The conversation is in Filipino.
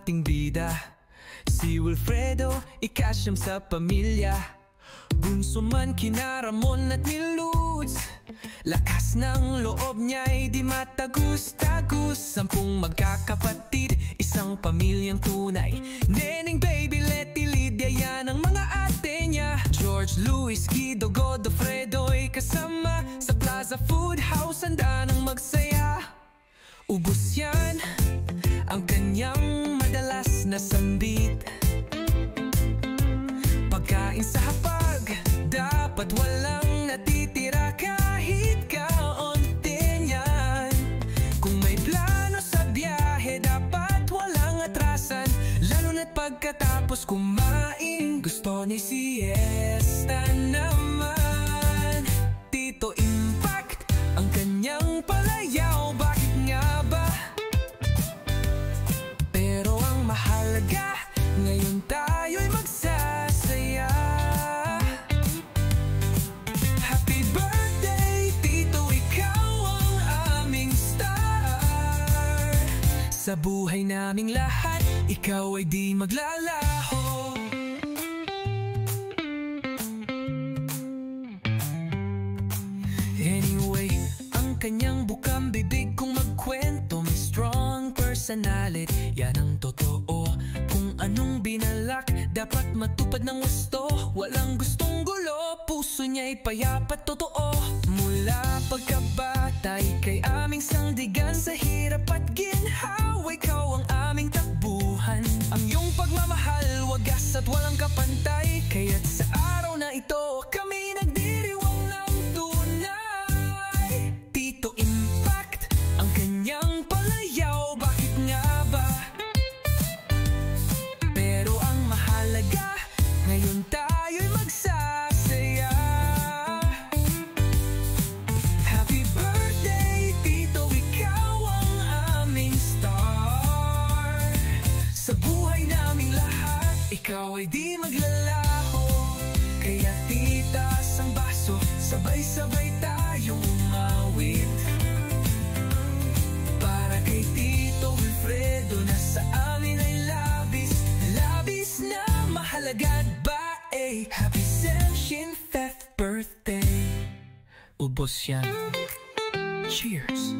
ating bida. Si Wilfredo, ikasyam sa pamilya. Bunso man kina Ramon at ni Luz. Lakas ng loob niya'y di matagus-tagus. 10 magkakapatid, isang pamilyang tunay. Neneng, Baby, Letty, Lydia, yan ang mga ate niya. George, Luis, Guido, Godofredo'y kasama sa Plaza Food House, handa nang magsaya. Ubus yan ang kanyang madalas na sambit. Pagkain sa hapag, dapat walang natitira kahit kaunti niyan. Kung may plano sa biyahe, dapat walang atrasan. Lalo na't pagkatapos kumain, gusto ni siesta naman. Tito Impact, ang kanyang palayaw, bakit nga ba? Pero ang mahalaga, ngayon tayo'y magsasaya. Happy birthday, Tito, ikaw ang aming star. Sa buhay naming lahat, ikaw ay di maglalaho. Anyway, ang kanyang bukang bibig kung magkwento, may strong personality, yan ang totoo. Kung anong binalak, dapat matupad ng gusto. Walang gustong gulo, puso niya'y payapat, totoo. Mula pagkabatay kay aming sandigan, sa hirap at ginhawa, ikaw ang aming takbuhan. Ang iyong pagmamahal, wagas at walang kapantay. Kaya't sa araw na ito, kami nagdiriwang ng tunay. Tito Impact, ang kanyang palayaw, bakit nga ba? Pero ang mahalaga, ngayon tayo'y magsasaya. Happy birthday, Tito, ikaw ang aming star. Sa buhay naming lahat, ikaw ay di maglalaho. Kaya titas ang baso, sabay-sabay tayong umawit. Para kay Tito Wilfredo na sa amin ay labis, labis na mahalaga ba eh. Happy 75th birthday. Ubos yan. Cheers.